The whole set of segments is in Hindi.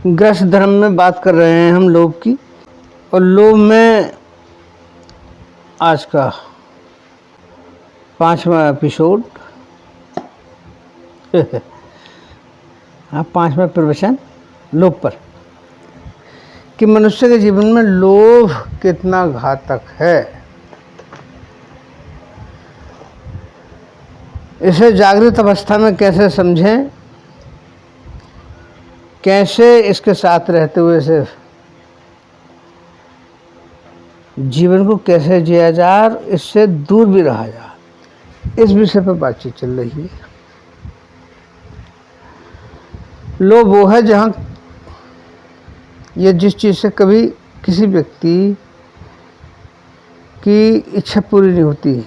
ग्रस्त धर्म में बात कर रहे हैं हम लोभ की, और लोभ में आज का 5वां एपिसोड हाँ 5वां प्रवचन लोभ पर, कि मनुष्य के जीवन में लोभ कितना घातक है। इसे जागृत अवस्था में कैसे समझें, कैसे इसके साथ रहते हुए से जीवन को कैसे जिया जाए और इससे दूर भी रहा जाए, इस विषय पर बातचीत चल रही है। लोभ वो है जहाँ ये जिस चीज़ से कभी किसी व्यक्ति की इच्छा पूरी नहीं होती।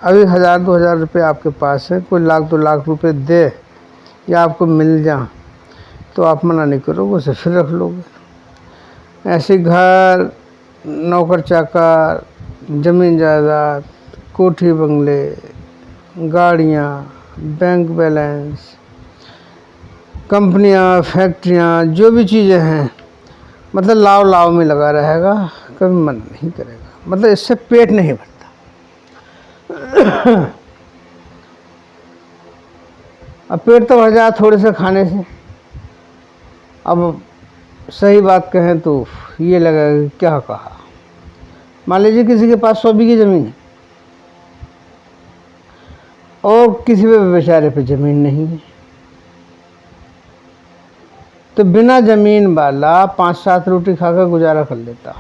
अभी 1000-2000 रुपये आपके पास है, कोई 1,00,000-2 लाख रुपए दे या आपको मिल जा तो आप मना नहीं करोगे, उसे फिर रख लोगे। ऐसे घर, नौकर चाकर, ज़मीन जायदाद, कोठी बंगले, गाड़ियाँ, बैंक बैलेंस, कंपनियाँ, फैक्ट्रियाँ, जो भी चीज़ें हैं, मतलब लाव लाव में लगा रहेगा, कभी मन नहीं करेगा, मतलब इससे पेट नहीं भरता। अब पेट तो भर जाए थोड़े से खाने से। अब सही बात कहें तो ये लगेगा कि क्या कहा। मान लीजिए किसी के पास 100 बीघे ज़मीन है और किसी पे बेचारे पे ज़मीन नहीं है, तो बिना ज़मीन वाला 5-7 रोटी खाकर गुजारा कर लेता,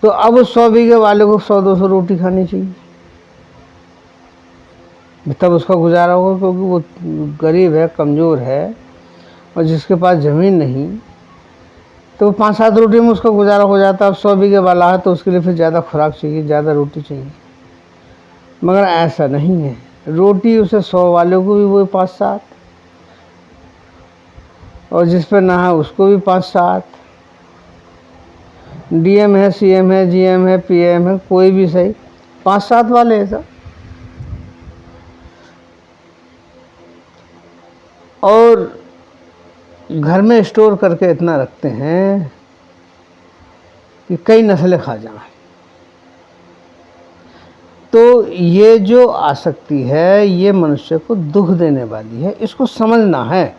तो अब उस 100 बीघे वाले को 100-200 रोटी खानी चाहिए, तब उसका गुजारा होगा, क्योंकि वो गरीब है, कमज़ोर है, और जिसके पास ज़मीन नहीं तो 5-7 रोटी में उसका गुजारा हो जाता है। अब 100 बीघे वाला है तो उसके लिए फिर ज़्यादा खुराक चाहिए, ज़्यादा रोटी चाहिए, मगर ऐसा नहीं है। रोटी उसे 100 वाले को भी वही 5-7, और जिस पर ना है उसको भी 5-7। डीएम है, सीएम है, जीएम है, पीएम है, कोई भी सही, 5-7 वाले हैं सब। और घर में स्टोर करके इतना रखते हैं कि कई नस्लें खा जाएं। तो ये जो आसक्ति है ये मनुष्य को दुख देने वाली है, इसको समझना है।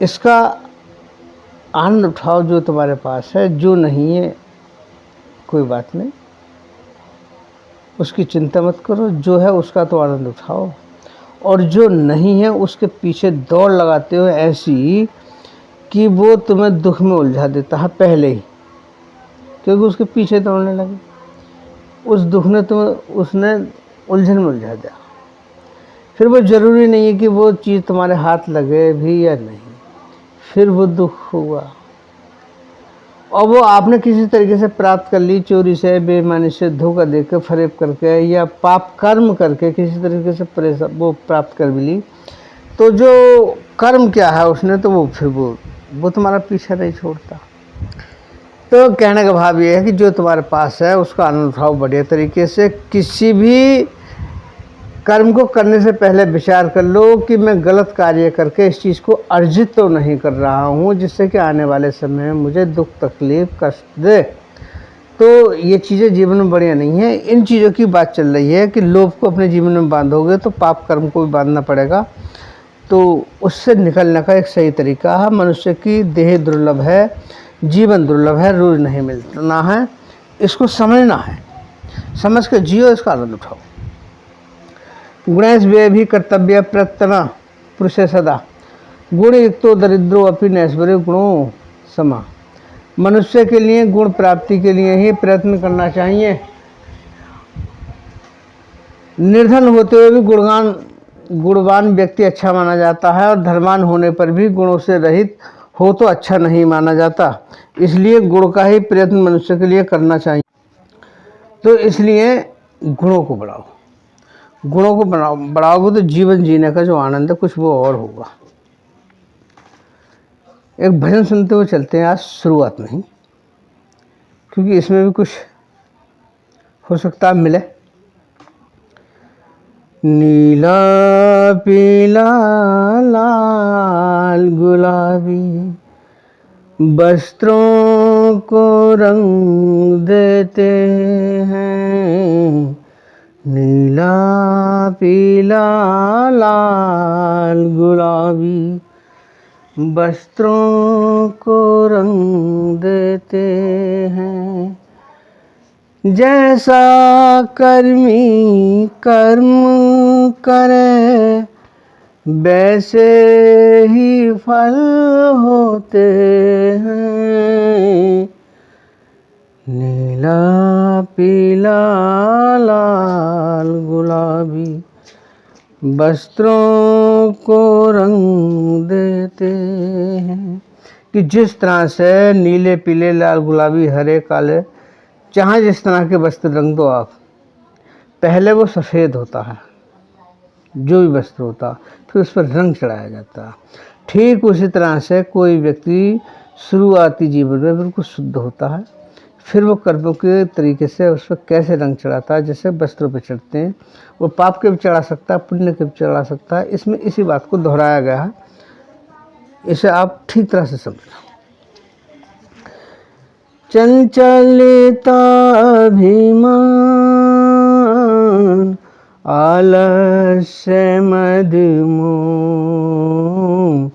इसका आनंद उठाओ जो तुम्हारे पास है, जो नहीं है कोई बात नहीं, उसकी चिंता मत करो, जो है उसका तो आनंद उठाओ, और जो नहीं है उसके पीछे दौड़ लगाते हो ऐसी कि वो तुम्हें दुख में उलझा देता है पहले ही, क्योंकि उसके पीछे दौड़ने लगे, उस दुख ने तुम्हें, उसने उलझन में उलझा दिया। फिर वो ज़रूरी नहीं है कि वो चीज़ तुम्हारे हाथ लगे भी या नहीं, फिर वो दुख हुआ, और वो आपने किसी तरीके से प्राप्त कर ली, चोरी से, बेईमानी से, धोखा देकर, फरेब करके या पाप कर्म करके किसी तरीके से वो प्राप्त कर भी ली, तो जो कर्म क्या है उसने, तो वो फिर वो तुम्हारा पीछा नहीं छोड़ता। तो कहने का भाव ये है कि जो तुम्हारे पास है उसका आनंद उठाओ बढ़िया तरीके से। किसी भी कर्म को करने से पहले विचार कर लो कि मैं गलत कार्य करके इस चीज़ को अर्जित तो नहीं कर रहा हूँ जिससे कि आने वाले समय में मुझे दुख, तकलीफ, कष्ट दे। तो ये चीज़ें जीवन में बढ़िया नहीं है। इन चीज़ों की बात चल रही है कि लोभ को अपने जीवन में बांधोगे तो पाप कर्म को भी बांधना पड़ेगा। तो उससे निकलने का एक सही तरीका है। मनुष्य की देह दुर्लभ है, जीवन दुर्लभ है, रोज नहीं मिलना है, इसको समझना है, समझ के जियो, इसका आनंद उठाओ। गुणेश वे भी कर्तव्य प्रयत्न पुरुषे सदा, गुण युक्तो दरिद्रो अपि नैश्वर्य गुणों समा। मनुष्य के लिए गुण प्राप्ति के लिए ही प्रयत्न करना चाहिए। निर्धन होते हुए भी गुणवान व्यक्ति अच्छा माना जाता है, और धर्मान होने पर भी गुणों से रहित हो तो अच्छा नहीं माना जाता। इसलिए गुण का ही प्रयत्न मनुष्य के लिए करना चाहिए। तो इसलिए गुणों को बढ़ाओ, गुणों को बढ़ाओगे तो जीवन जीने का जो आनंद है कुछ वो और होगा। एक भजन सुनते हुए चलते हैं आज शुरुआत में ही, क्योंकि इसमें भी कुछ हो सकता है मिले। नीला पीला लाल गुलाबी वस्त्रों को रंग देते हैं। नीला पीला लाल गुलाबी वस्त्रों को रंग देते हैं। जैसा कर्मी कर्म करे वैसे ही फल होते हैं। नीला पीला लाल गुलाबी वस्त्रों को रंग देते हैं। कि जिस तरह से नीले पीले लाल गुलाबी हरे काले जहाँ जिस तरह के वस्त्र रंग दो आप, पहले वो सफ़ेद होता है जो भी वस्त्र होता, फिर उस पर रंग चढ़ाया जाता। ठीक उसी तरह से कोई व्यक्ति शुरुआती जीवन में बिल्कुल शुद्ध होता है, फिर वो कर्मों के तरीके से उस पर कैसे रंग चढ़ाता है, जैसे वस्त्रों पर चढ़ते हैं। वो पाप के भी चढ़ा सकता है, पुण्य के भी चढ़ा सकता है। इसमें इसी बात को दोहराया गया है, इसे आप ठीक तरह से समझना। चंचलता अभिमान आलस्य मदमोह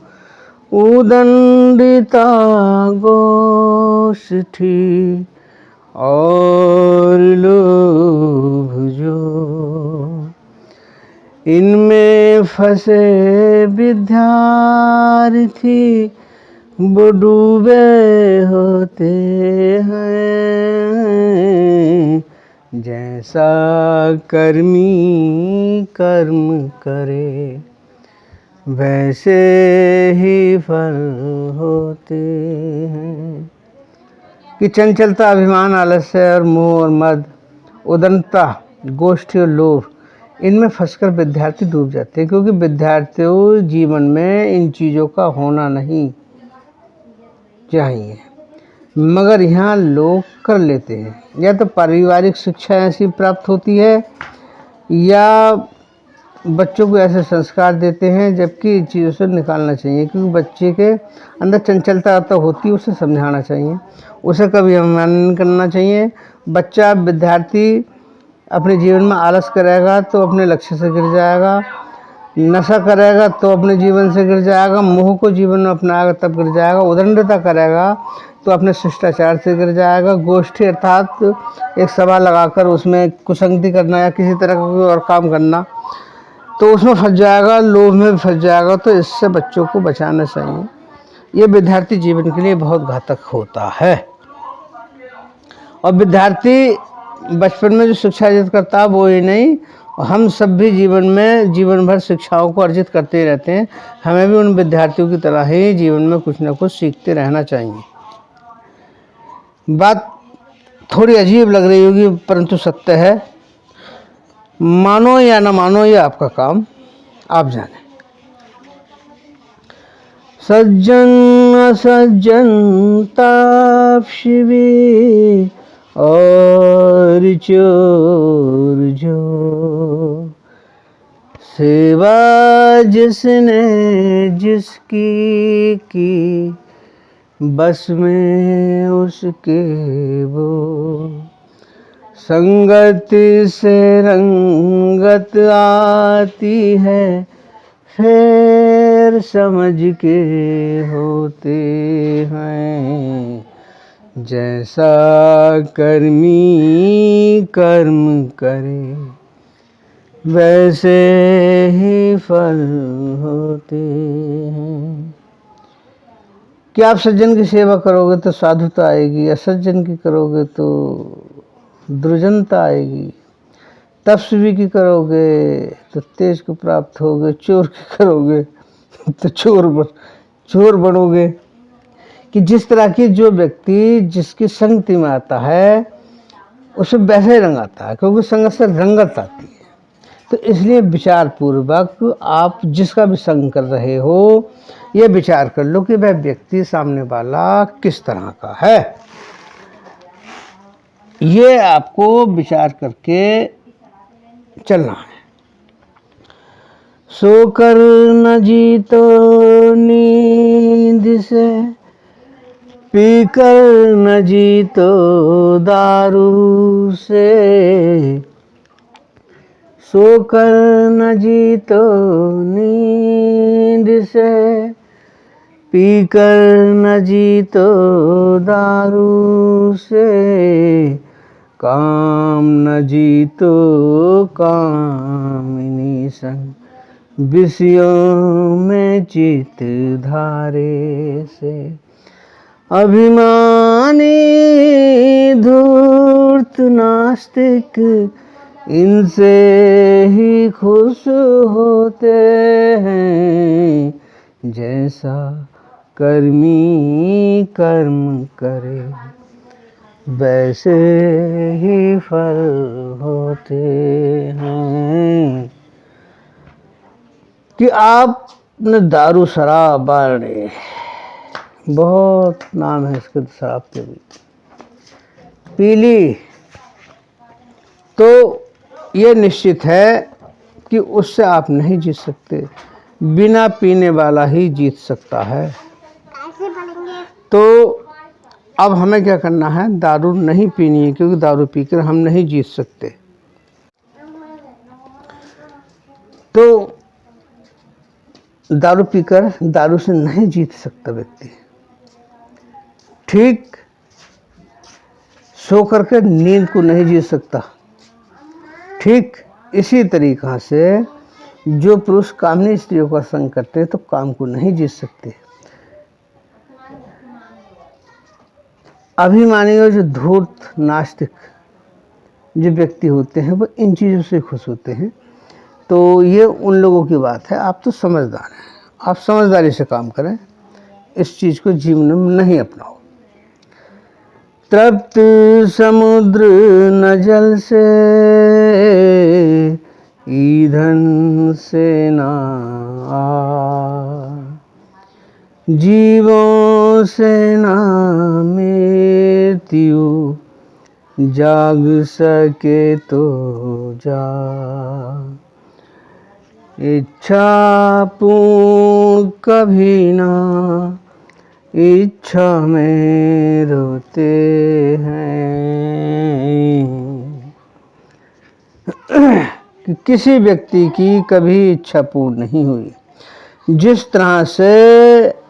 उदंडिता गोष्ठी और लोभ जो, इनमें फंसे विद्यार्थी वो डूबे होते हैं। जैसा कर्मी कर्म करे वैसे ही फल होते हैं। कि चंचलता अभिमान आलस्य और मोह और मद उदंडता गोष्ठी और लोभ, इनमें फंसकर विद्यार्थी डूब जाते हैं। क्योंकि विद्यार्थियों जीवन में इन चीज़ों का होना नहीं चाहिए, मगर यहाँ लोग कर लेते हैं। या तो पारिवारिक शिक्षा ऐसी प्राप्त होती है या बच्चों को ऐसे संस्कार देते हैं, जबकि इन चीज़ों से निकालना चाहिए। क्योंकि बच्चे के अंदर चंचलता तो होती है, उसे समझाना चाहिए, उसे कभी अवमान नहीं करना चाहिए। बच्चा विद्यार्थी अपने जीवन में आलस करेगा तो अपने लक्ष्य से गिर जाएगा, नशा करेगा तो अपने जीवन से गिर जाएगा, मोह को जीवन में अपनाएगा तब गिर जाएगा, उदंडता करेगा तो अपने शिष्टाचार से गिर जाएगा। गोष्ठी अर्थात एक सभा लगाकर उसमें कुसंगति करना या किसी तरह का कोई और काम करना, तो उसमें फंस जाएगा, लोभ में फंस जाएगा। तो इससे बच्चों को बचाना चाहिए। ये विद्यार्थी जीवन के लिए बहुत घातक होता है। और विद्यार्थी बचपन में जो शिक्षा अर्जित करता है वो ही नहीं, हम सब भी जीवन में जीवन भर शिक्षाओं को अर्जित करते ही रहते हैं। हमें भी उन विद्यार्थियों की तरह ही जीवन में कुछ न कुछ सीखते रहना चाहिए। बात थोड़ी अजीब लग रही होगी परंतु सत्य है। मानो या न मानो ये आपका काम, आप जाने। सज्जन असज्जन तापशिवी और चोर जो, सेवा जिसने जिसकी की बस में उसके वो, संगत से रंगत आती है फिर समझ के होते हैं। जैसा कर्मी कर्म करे वैसे ही फल होते हैं। कि आप सज्जन की सेवा करोगे तो साधुता आएगी, असज्जन की करोगे तो दुर्जनता आएगी, तपस्वी की करोगे तो तेज को प्राप्त होगे, चोर की करोगे तो चोर बनोगे। कि जिस तरह की जो व्यक्ति जिसकी संगति में आता है उसे वैसे ही रंग आता है, क्योंकि संगत से रंगत आती है। तो इसलिए विचार पूर्वक आप जिसका भी संग कर रहे हो, ये विचार कर लो कि वह व्यक्ति सामने वाला किस तरह का है। ये आपको विचार करके चलना है। सोकर न जीतो नींद से, पीकर न जीतो दारू से। सोकर न जीतो नींद से, पीकर न जीतो दारू से। काम न जीतो कामिनी संग, विषयों में चित धारे से। अभिमानी धूर्त नास्तिक, इनसे ही खुश होते हैं। जैसा कर्मी कर्म करे, वैसे ही फल होते हैं। कि आपने दारू शराब बारने, बहुत नाम है इसके शराब के भी, पी ली तो ये निश्चित है कि उससे आप नहीं जीत सकते। बिना पीने वाला ही जीत सकता है। तो अब हमें क्या करना है, दारू नहीं पीनी है, क्योंकि दारू पीकर हम नहीं जीत सकते। तो दारू पीकर दारू से नहीं जीत सकता व्यक्ति। ठीक सो करके नींद को नहीं जीत सकता। ठीक इसी तरीक़ा से जो पुरुष कामनी स्त्रियों का संग करते हैं तो काम को नहीं जीत सकते। अभिमानी और जो धूर्त नास्तिक जो व्यक्ति होते हैं वो इन चीज़ों से खुश होते हैं। तो ये उन लोगों की बात है। आप तो समझदार हैं, आप समझदारी से काम करें, इस चीज़ को जीवन में नहीं अपनाओ। तृप्त समुद्र न जल से, ईंधन से ना आ। जीवों से ना मृत्यु, जाग सके तो जा। इच्छा पूर्ण कभी ना, इच्छा में रोते हैं। कि किसी व्यक्ति की कभी इच्छा पूर्ण नहीं हुई। जिस तरह से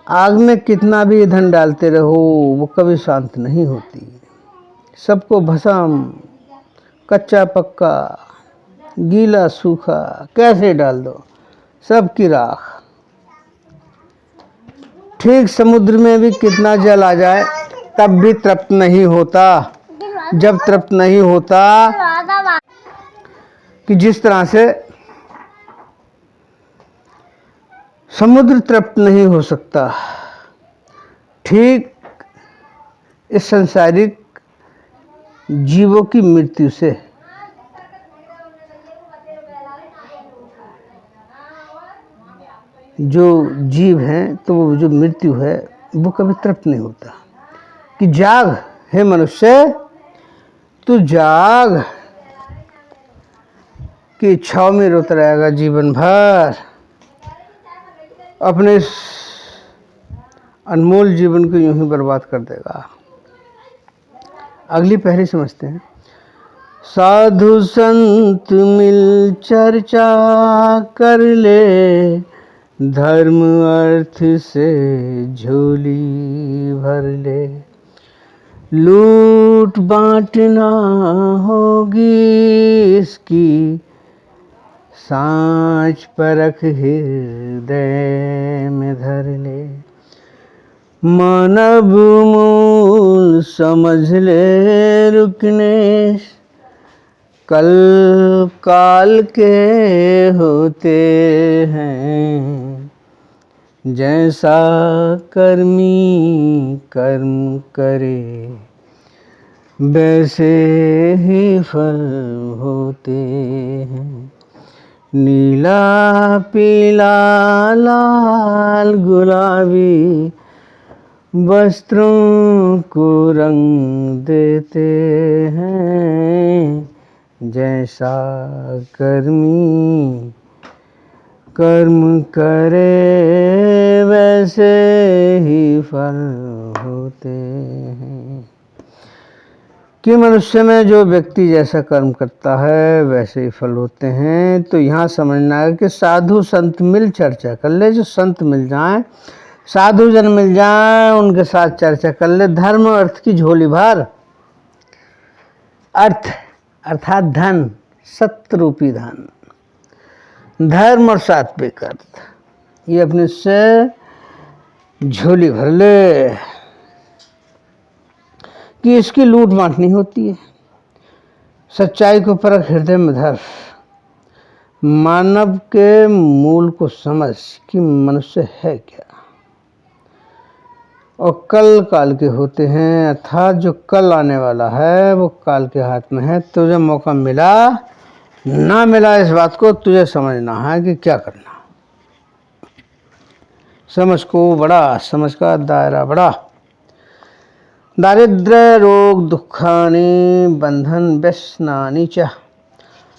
आग में कितना भी ईंधन डालते रहो वो कभी शांत नहीं होती। सबको भस्म, कच्चा पक्का, गीला सूखा कैसे डाल दो, सबकी राख। ठीक समुद्र में भी कितना जल आ जाए तब भी तृप्त नहीं होता। जब तृप्त नहीं होता कि जिस तरह से समुद्र तृप्त नहीं हो सकता, ठीक इस सांसारिक जीवों की मृत्यु से जो जीव हैं तो वो जो मृत्यु है वो कभी तृप्त नहीं होता। कि जाग हे मनुष्य, तू जाग, कि इच्छाओं में रोता रहेगा जीवन भर, अपने इस अनमोल जीवन को यूं ही बर्बाद कर देगा। अगली पहली समझते हैं। साधु संत मिल चर्चा कर ले, धर्म अर्थ से झोली भर ले। लूट बांटना होगी इसकी, सांच परख हृदय में धर ले। मानव मूल समझ ले रुकने, कल काल के होते हैं। जैसा कर्मी कर्म करे, वैसे ही फल होते हैं। नीला पीला लाल गुलाबी वस्त्रों को रंग देते हैं। जैसा कर्मी कर्म करे वैसे ही फल होते हैं, कि मनुष्य में जो व्यक्ति जैसा कर्म करता है वैसे ही फल होते हैं। तो यहाँ समझना है कि साधु संत मिल चर्चा कर ले, जो संत मिल जाएं, साधु जन मिल जाएं, उनके साथ चर्चा कर ले। धर्म और अर्थ की झोली भर, अर्थ अर्थात धन, सत्य रूपी धन, धर्म और सात्विक अर्थ, ये अपने से झोली भर ले कि इसकी लूट माट नहीं होती है। सच्चाई को परख हृदय में धर, मानव के मूल को समझ कि मनुष्य है क्या, और कल काल के होते हैं, अर्थात जो कल आने वाला है वो काल के हाथ में है। तुझे मौका मिला ना मिला, इस बात को तुझे समझना है कि क्या करना। समझ को बड़ा, समझ का दायरा बड़ा। दारिद्र्य रोग दुखानि बंधन व्यसनानि च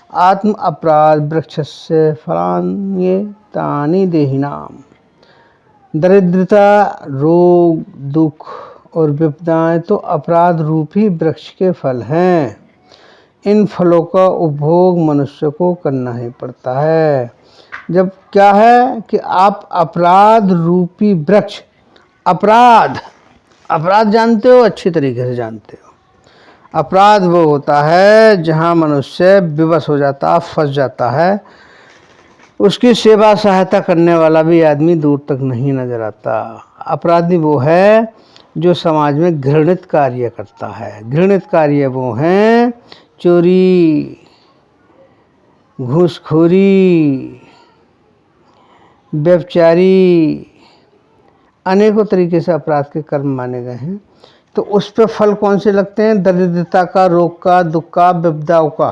आत्म अपराध वृक्षस्य फलानि तानि देहिनाम। दरिद्रता, रोग, दुख और विपदाएं तो अपराध रूपी वृक्ष के फल हैं। इन फलों का उपभोग मनुष्य को करना ही पड़ता है। जब क्या है कि आप अपराध रूपी वृक्ष, अपराध, अपराध जानते हो, अच्छी तरीके से जानते हो। अपराध वो होता है जहाँ मनुष्य विवश हो जाता है, फंस जाता है, उसकी सेवा सहायता करने वाला भी आदमी दूर तक नहीं नजर आता। अपराधी वो है जो समाज में घृणित कार्य करता है। घृणित कार्य वो हैं चोरी, घूसखोरी, व्यभिचारी, अनेकों तरीके से अपराध के कर्म माने गए हैं। तो उस पे फल कौन से लगते हैं? दरिद्रता का, रोग का, दुख का, विपदाओं का।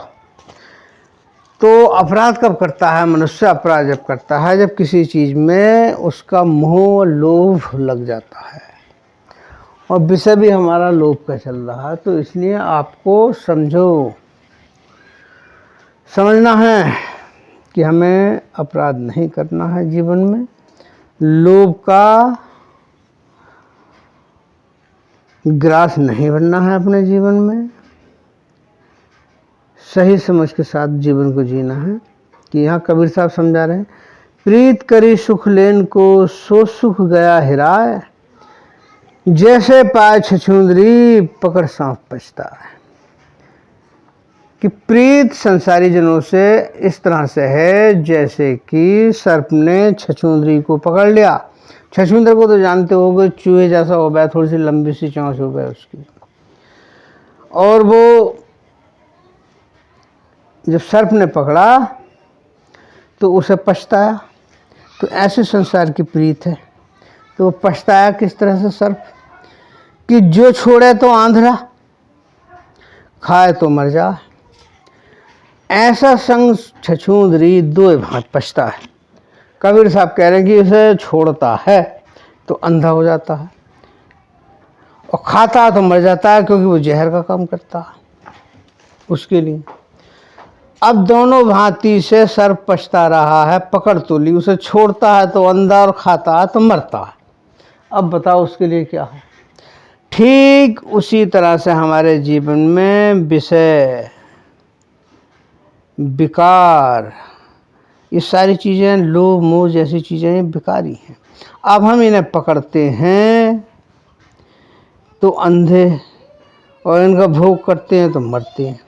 तो अपराध कब करता है मनुष्य? अपराध जब करता है जब किसी चीज़ में उसका मोह लोभ लग जाता है, और विषय भी हमारा लोभ का चल रहा है। तो इसलिए आपको समझना है कि हमें अपराध नहीं करना है जीवन में, लोभ का ग्रास नहीं बनना है अपने जीवन में, सही समझ के साथ जीवन को जीना है। कि यहाँ कबीर साहब समझा रहे हैं, प्रीत करी सुख लेन को सो सुख गया हिराए, जैसे पाए छछूंदरी पकड़ सांप पछताए। कि प्रीत संसारी जनों से इस तरह से है जैसे कि सर्प ने छछूंदरी को पकड़ लिया। छछूंदर को तो जानते होगे, चूहे जैसा हो गया, थोड़ी सी लंबी सी चोंच हो गई उसकी, और वो जब सर्प ने पकड़ा तो उसे पछताया। तो ऐसे संसार की प्रीत है। तो वो पछताया किस तरह से सर्प? कि जो छोड़े तो आंधरा, खाए तो मर जाए। ऐसा संग छछूंदरी दो भांत पछता है। कबीर साहब कह रहे हैं कि उसे छोड़ता है तो अंधा हो जाता है, और खाता तो मर जाता है, क्योंकि वो जहर का काम करता है उसके लिए। अब दोनों भांति से सर्प पछता रहा है, पकड़ तो ली, उसे छोड़ता है तो अंधा, और खाता है तो मरता है। अब बताओ उसके लिए क्या है? ठीक उसी तरह से हमारे जीवन में विषय, विकार, ये सारी चीज़ें, लोभ मोह जैसी चीज़ें विकारी हैं। अब हम इन्हें पकड़ते हैं तो अंधे, और इनका भोग करते हैं तो मरते हैं।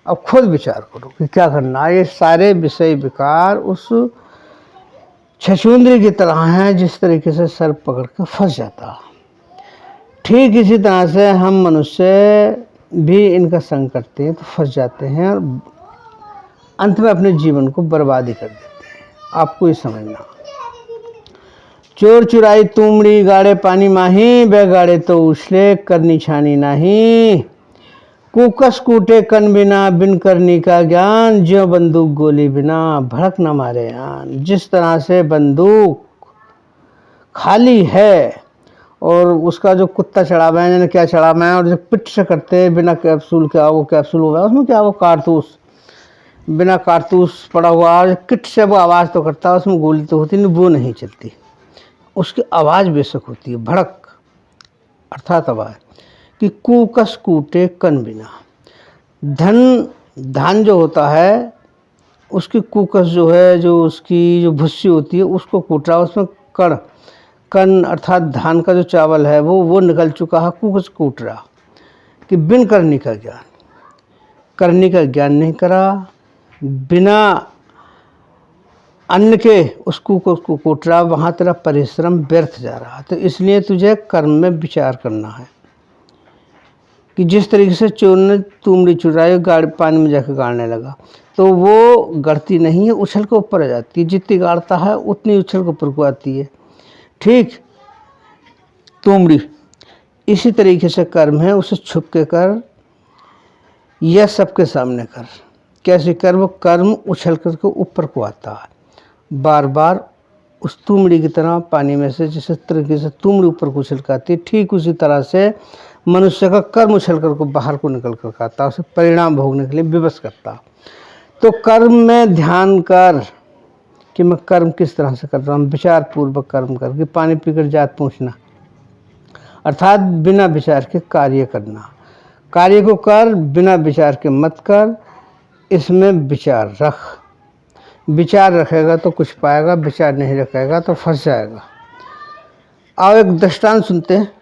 अब खुद विचार करो कि क्या करना। ये सारे विषय विकार उस छछूंदरी की तरह हैं जिस तरीके से सर्प पकड़ कर फंस जाता। ठीक इसी तरह से हम मनुष्य भी इनका संग करते हैं तो फंस जाते हैं, और अंत में अपने जीवन को बर्बादी कर देते हैं। आपको ये समझना। चोर चुराई तुमड़ी गाड़े पानी माही, बे गाड़े तो उछले करनी छानी नहीं। कुकस कूटे कन बिना बिन करनी का ज्ञान, ज्यों बंदूक गोली बिना भड़क न मारे आन। जिस तरह से बंदूक खाली है और उसका जो कुत्ता चढ़ा हुआ है, क्या चढ़ा हुआ है, और जो पिट से करते हैं बिना कैप्सूल के, वो कैप्सूल हुआ है उसमें क्या, वो कारतूस, बिना कारतूस पड़ा हुआ किट से वो आवाज़ तो करता है, उसमें गोली तो होती नहीं, वो नहीं चलती। उसकी आवाज़ बेशक होती है भड़क, अर्थात आवाज़ कि कूकस कूटे कन बिना। धान जो होता है उसकी कूकस जो है, जो उसकी जो भुस्सी होती है उसको कूट रहा है, उसमें कन अर्थात धान का जो चावल है वो निकल चुका है, कूकस कूट रहा। कि बिन करने का ज्ञान, करने का ज्ञान नहीं करा, बिना अन्न के उसको कूट रहा, वहाँ तेरा परिश्रम व्यर्थ जा रहा। तो इसलिए तुझे कर्म में विचार करना है कि जिस तरीके से चोर ने तुमड़ी चुराई, गाड़ी पानी में जाकर गाड़ने लगा, तो वो गड़ती नहीं है, उछल के ऊपर आ जाती है। जितनी गाड़ता है उतनी उछल के ऊपर को आती है। ठीक तुमड़ी इसी तरीके से कर्म है, उसे छुप के कर या सबके सामने कर। कैसे कर? वो कर्म उछल करके ऊपर को आता है, बार बार उस तुमड़ी की तरह पानी में से, जिस तरीके से तुमड़ी ऊपर को उछल कर आती है, ठीक उसी तरह से मनुष्य का कर्म उछल कर को बाहर को निकल कर आता है, उसे परिणाम भोगने के लिए विवश करता। तो कर्म में ध्यान कर कि मैं कर्म किस तरह से कर रहा हूँ, विचार पूर्वक कर्म कर। कि पानी पीकर जात पूछना अर्थात बिना विचार के कार्य करना। कार्य को कर, बिना विचार के मत कर, इसमें विचार रख। विचार रखेगा तो कुछ पाएगा, विचार नहीं रखेगा तो फंस जाएगा। आओ एक दृष्टांत सुनते हैं।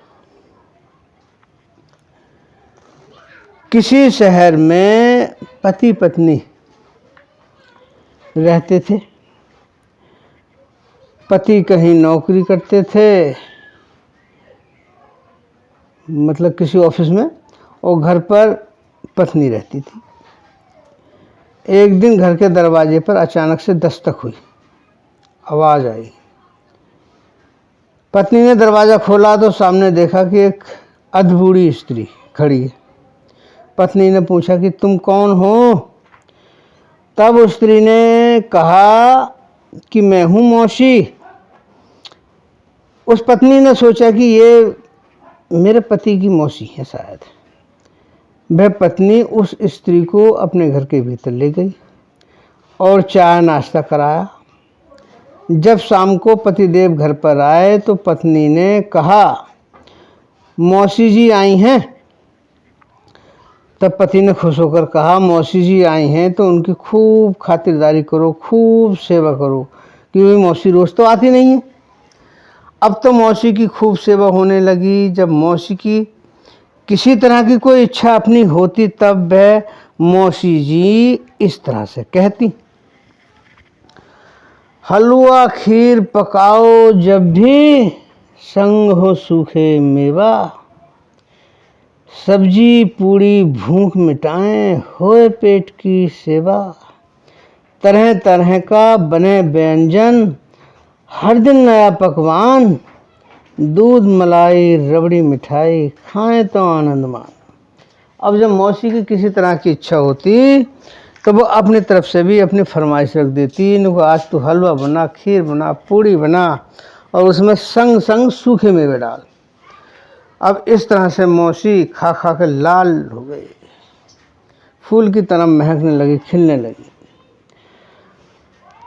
किसी शहर में पति पत्नी रहते थे। पति कहीं नौकरी करते थे, मतलब किसी ऑफिस में, और घर पर पत्नी रहती थी। एक दिन घर के दरवाजे पर अचानक से दस्तक हुई, आवाज़ आई। पत्नी ने दरवाज़ा खोला तो सामने देखा कि एक अधबूढ़ी स्त्री खड़ी है। पत्नी ने पूछा कि तुम कौन हो? तब उस स्त्री ने कहा कि मैं हूँ मौसी। उस पत्नी ने सोचा कि ये मेरे पति की मौसी है शायद। वह पत्नी उस स्त्री को अपने घर के भीतर ले गई और चाय नाश्ता कराया। जब शाम को पतिदेव घर पर आए तो पत्नी ने कहा, मौसी जी आई हैं। तब पति ने खुश होकर कहा, मौसी जी आई हैं तो उनकी खूब खातिरदारी करो, खूब सेवा करो, क्योंकि मौसी रोज़ तो आती नहीं है। अब तो मौसी की खूब सेवा होने लगी। जब मौसी की किसी तरह की कोई इच्छा अपनी होती तब वह मौसी जी इस तरह से कहती, हलवा खीर पकाओ जब भी, संग हो सूखे मेवा, सब्जी पूड़ी भूख मिटाएं, होए पेट की सेवा, तरह तरह का बने व्यंजन, हर दिन नया पकवान, दूध मलाई रबड़ी मिठाई, खाएं तो आनंद मान। अब जब मौसी की किसी तरह की इच्छा होती तो वो अपनी तरफ से भी अपनी फरमाइश रख देती, इनको आज तू हलवा बना, खीर बना, पूड़ी बना, और उसमें संग संग सूखे मेवे डाल। अब इस तरह से मौसी खा खा के लाल हो गई, फूल की तरह महकने लगी, खिलने लगी।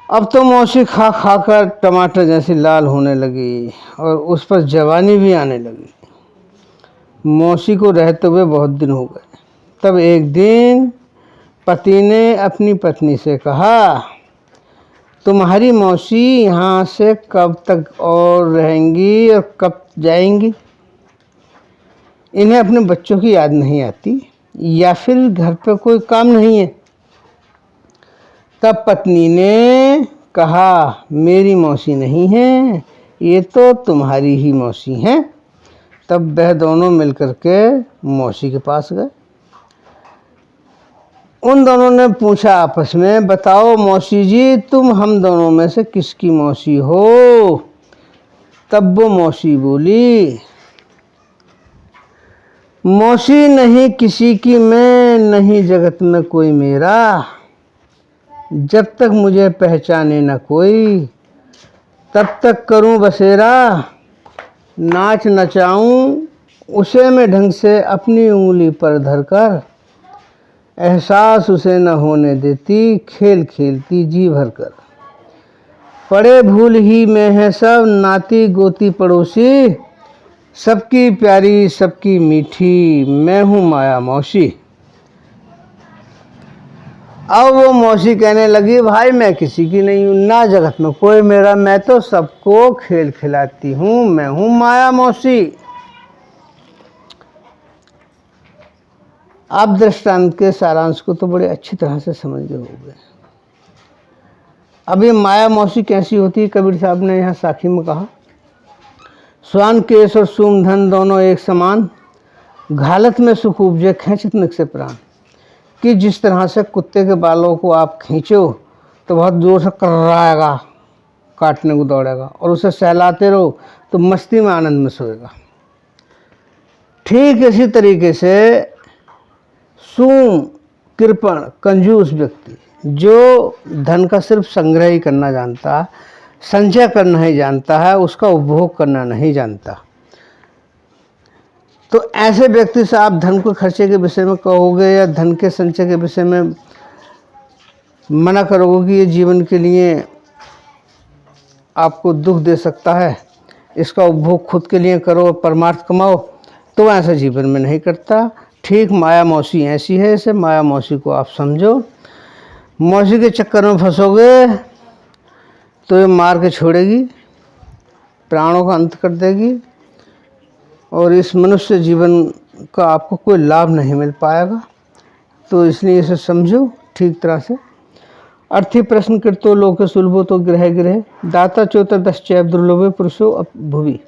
अब तो मौसी खा खा कर टमाटर जैसी लाल होने लगी और उस पर जवानी भी आने लगी। मौसी को रहते हुए बहुत दिन हो गए। तब एक दिन पति ने अपनी पत्नी से कहा, तुम्हारी मौसी यहाँ से कब तक और रहेंगी और कब जाएंगी? इन्हें अपने बच्चों की याद नहीं आती या फिर घर पर कोई काम नहीं है? तब पत्नी ने कहा, मेरी मौसी नहीं है, ये तो तुम्हारी ही मौसी हैं। तब वह दोनों मिलकर के मौसी के पास गए। उन दोनों ने पूछा आपस में, बताओ मौसी जी, तुम हम दोनों में से किसकी मौसी हो? तब वो मौसी बोली, मौसी नहीं किसी की मैं, नहीं जगत में कोई मेरा, जब तक मुझे पहचाने न कोई, तब तक करूं बसेरा, नाच नचाऊं उसे मैं ढंग से अपनी उंगली पर धरकर, एहसास उसे न होने देती, खेल खेलती जी भर कर। पड़े भूल ही में है सब, नाती गोती पड़ोसी, सबकी प्यारी सबकी मीठी, मैं हूँ माया मौसी। अब वो मौसी कहने लगी, भाई मैं किसी की नहीं हूँ, ना जगत में कोई मेरा, मैं तो सबको खेल खिलाती हूँ, मैं हूँ माया मौसी। आप दृष्टांत के सारांश को तो बड़े अच्छी तरह से समझ गए होंगे। अब ये माया मौसी कैसी होती है, कबीर साहब ने यहाँ साखी में कहा, स्वान केश और सूम धन दोनों एक समान, घालत में सुख उपजे खींचत निक से प्राण। कि जिस तरह से कुत्ते के बालों को आप खींचो तो बहुत जोर से कर्राएगा, काटने को दौड़ेगा, और उसे सहलाते रहो तो मस्ती में आनंद में सोएगा। ठीक इसी तरीके से सूम कृपण कंजूस व्यक्ति जो धन का सिर्फ संग्रह ही करना जानता है, संचय करना ही जानता है, उसका उपभोग करना नहीं जानता, तो ऐसे व्यक्ति से आप धन को खर्चे के विषय में कहोगे या धन के संचय के विषय में मना करोगे कि ये जीवन के लिए आपको दुख दे सकता है, इसका उपभोग खुद के लिए करो और परमार्थ कमाओ, तो ऐसा जीवन में नहीं करता। ठीक माया मौसी ऐसी है, इसे माया मौसी को आप समझो। मौसी के चक्कर में फंसोगे तो ये मार के छोड़ेगी, प्राणों का अंत कर देगी, और इस मनुष्य जीवन का आपको कोई लाभ नहीं मिल पाएगा। तो इसलिए इसे समझो ठीक तरह से। अर्थी प्रश्न कृतो लोके सुलभो तो ग्रह ग्रह, दाता चोतर्दश्चैव दुर्लभे पुरुषो भुवि।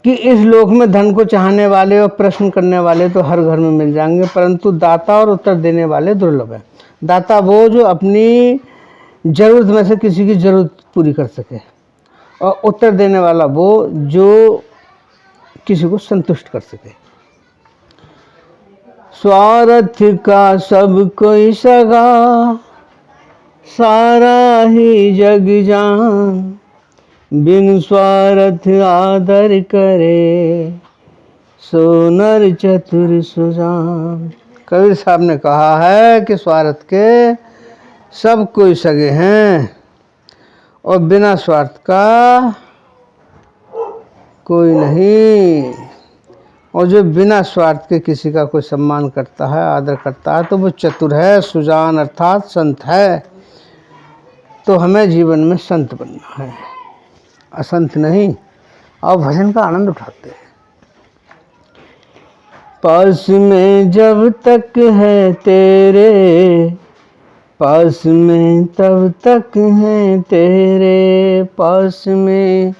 कि इस लोक में धन को चाहने वाले और प्रश्न करने वाले तो हर घर में मिल जाएंगे, परंतु दाता और उत्तर देने वाले दुर्लभ है। दाता वो जो अपनी जरूरत में से किसी की जरूरत पूरी कर सके, और उत्तर देने वाला वो जो किसी को संतुष्ट कर सके। स्वार्थ का सब कोई सगा, सारा ही जग जान, बिन स्वार्थ आदर करे, सो नर चतुर सुजान। कबीर साहब ने कहा है कि स्वार्थ के सब कोई सगे हैं और बिना स्वार्थ का कोई नहीं, और जो बिना स्वार्थ के किसी का कोई सम्मान करता है, आदर करता है, तो वो चतुर है, सुजान अर्थात संत है। तो हमें जीवन में संत बनना है, असंत नहीं। और भजन का आनंद उठाते हैं। पास में जब तक है तेरे, पास में तब तक है तेरे, पास में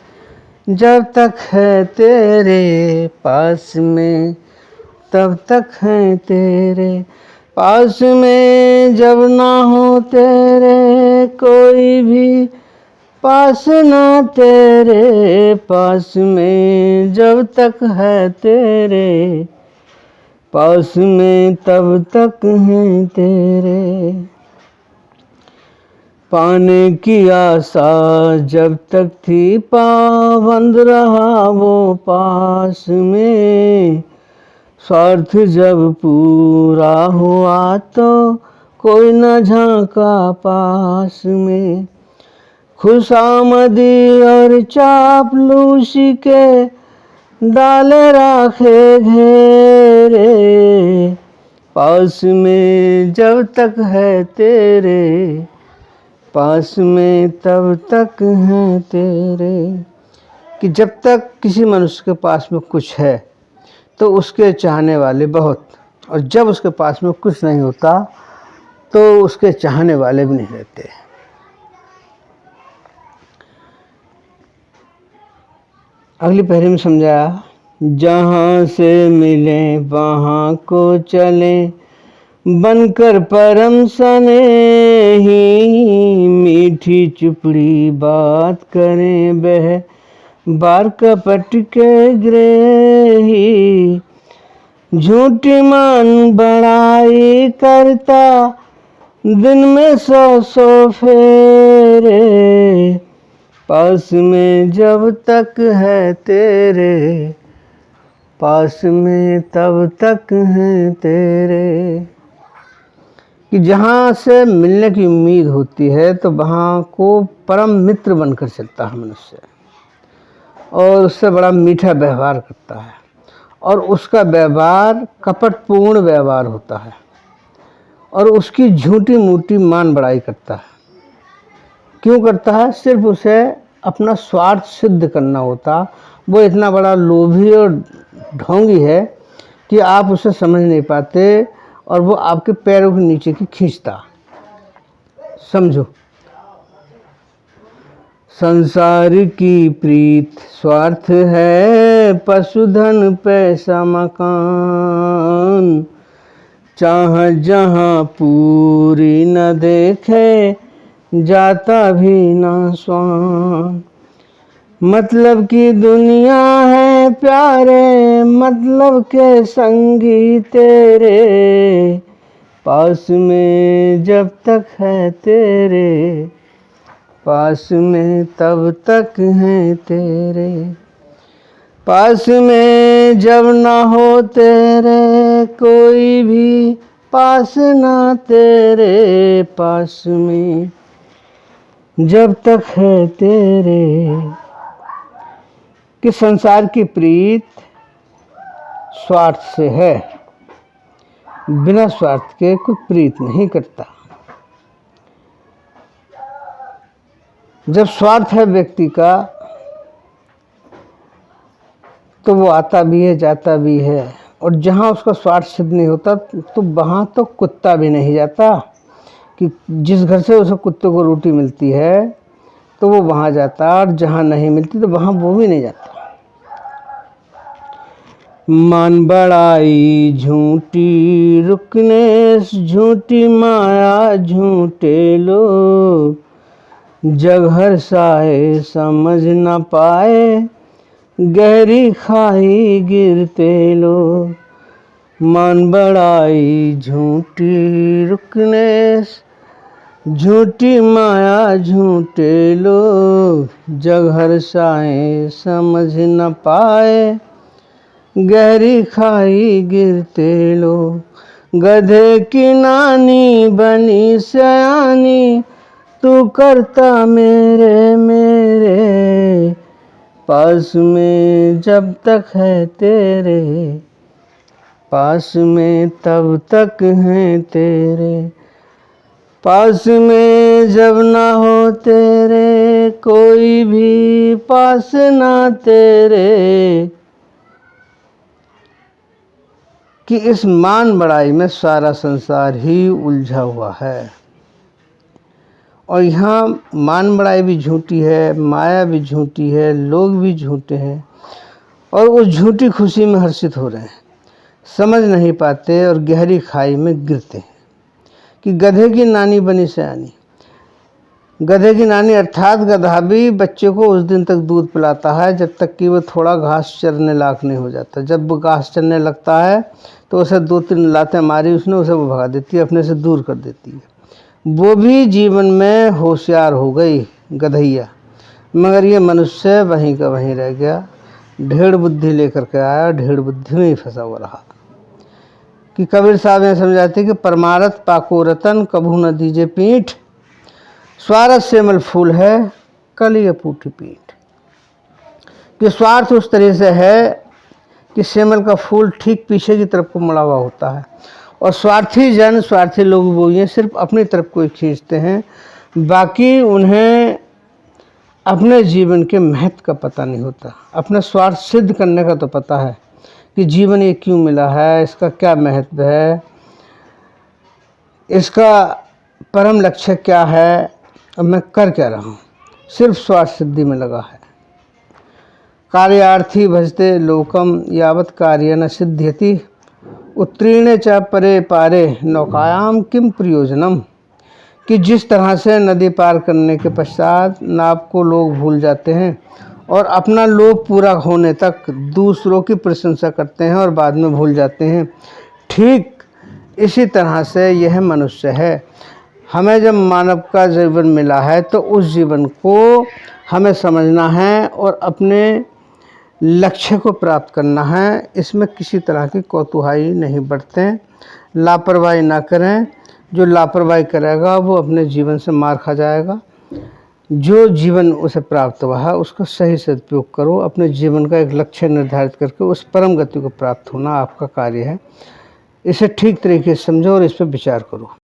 जब तक है तेरे, पास में तब तक है तेरे, पास में जब ना हो तेरे कोई भी, पास ना तेरे, पास में जब तक है तेरे, पास में तब तक है तेरे। पाने की आशा जब तक थी पाबंद रहा वो पास में, स्वार्थ जब पूरा हुआ तो कोई न झांका पास में। खुशामदी और चापलूसी के डाले राखे घेरे, पास में जब तक है तेरे, पास में तब तक है तेरे। कि जब तक किसी मनुष्य के पास में कुछ है तो उसके चाहने वाले बहुत, और जब उसके पास में कुछ नहीं होता तो उसके चाहने वाले भी नहीं रहते। अगली पहरी में समझाया, जहाँ से मिले वहाँ को चले, बनकर परम सनेही, मीठी चुपड़ी बात करें बह बार कपट के ग्रेही, झूठी मान बड़ाई करता दिन में 100 फेरे, पास में जब तक है तेरे, पास में तब तक है तेरे। कि जहाँ से मिलने की उम्मीद होती है तो वहाँ को परम मित्र बनकर चलता है मनुष्य, और उससे बड़ा मीठा व्यवहार करता है, और उसका व्यवहार कपटपूर्ण व्यवहार होता है, और उसकी झूठी मूठी मान बड़ाई करता है। क्यों करता है? सिर्फ उसे अपना स्वार्थ सिद्ध करना होता। वो इतना बड़ा लोभी और ढोंगी है कि आप उसे समझ नहीं पाते, और वो आपके पैरों के नीचे की खींचता। समझो, संसार की प्रीत स्वार्थ है, पशुधन पैसा मकान, चाह जहाँ पूरी न देखे, जाता भी ना स्वान। मतलब की दुनिया है प्यारे, मतलब के संगी तेरे, पास में जब तक है तेरे, पास में तब तक है तेरे, पास में जब ना हो तेरे कोई भी, पास ना तेरे, पास में जब तक है तेरे। कि संसार की प्रीत स्वार्थ से है, बिना स्वार्थ के कोई प्रीत नहीं करता। जब स्वार्थ है व्यक्ति का तो वो आता भी है, जाता भी है, और जहाँ उसका स्वार्थ सिद्ध नहीं होता तो वहाँ तो कुत्ता भी नहीं जाता। कि जिस घर से उसे कुत्ते को रोटी मिलती है तो वो वहाँ जाता, और जहाँ नहीं मिलती तो वहाँ वो भी नहीं जाता। मान बड़ाई झूठी रुकने, झूठी माया झूठे लोग, जग हर साए समझ न पाए, गहरी खाई गिरते लोग। मान बड़ाई झूठी रुकने, झूठी माया झूठे लोग, जग हर साए समझ न पाए, गहरी खाई गिरते लोग। गधे की नानी बनी सयानी, तू करता मेरे मेरे, पास में जब तक है तेरे, पास में तब तक है तेरे, पास में जब ना हो तेरे कोई भी, पास ना तेरे। कि इस मान बड़ाई में सारा संसार ही उलझा हुआ है, और यहाँ मान बड़ाई भी झूठी है, माया भी झूठी है, लोग भी झूठे हैं, और उस झूठी खुशी में हर्षित हो रहे हैं, समझ नहीं पाते और गहरी खाई में गिरते हैं। कि गधे की नानी बनी सयानी, गधे की नानी अर्थात गधा भी बच्चे को उस दिन तक दूध पिलाता है जब तक कि वो थोड़ा घास चरने लायक नहीं हो जाता। जब वो घास चरने लगता है तो उसे 2-3 लातें मारी उसने, उसे वो भगा देती है, अपने से दूर कर देती है। वो भी जीवन में होशियार हो गई गधैया, मगर ये मनुष्य वहीं का वहीं रह गया, ढेड़ बुद्धि लेकर के आया, ढेड़ बुद्धि में ही फंसा हुआ रहा। कि कबीर साहब ने समझाते कि परमारथ पाको रतन, कभू न दीजे पीठ, स्वार्थ सेमल फूल है, कली अपूठी पीठ। कि स्वार्थ उस तरह से है कि सेमल का फूल ठीक पीछे की तरफ को मुड़ा हुआ होता है, और स्वार्थी जन, स्वार्थी लोग वो ये सिर्फ अपनी तरफ को खींचते हैं, बाकी उन्हें अपने जीवन के महत्व का पता नहीं होता। अपने स्वार्थ सिद्ध करने का तो पता है कि जीवन ये क्यों मिला है, इसका क्या महत्व है, इसका परम लक्ष्य क्या है, और मैं कर क्या रहा हूँ। सिर्फ स्वार्थ सिद्धि में लगा है। कार्यार्थी भजते लोकम, यावत कार्य न सिद्ध्यति, उत्तीर्ण च परे पारे, नौकायाम किम प्रयोजनम। कि जिस तरह से नदी पार करने के पश्चात नाव को लोग भूल जाते हैं और अपना लोभ पूरा होने तक दूसरों की प्रशंसा करते हैं और बाद में भूल जाते हैं, ठीक इसी तरह से यह मनुष्य है। हमें जब मानव का जीवन मिला है तो उस जीवन को हमें समझना है और अपने लक्ष्य को प्राप्त करना है। इसमें किसी तरह की कौतूहली नहीं बरतें, लापरवाही ना करें, जो लापरवाही करेगा वो अपने जीवन से मार खा जाएगा। जो जीवन उसे प्राप्त हुआ है उसका सही सदुपयोग करो। अपने जीवन का एक लक्ष्य निर्धारित करके उस परम गति को प्राप्त होना आपका कार्य है। इसे ठीक तरीके से समझो और इस पर विचार करो।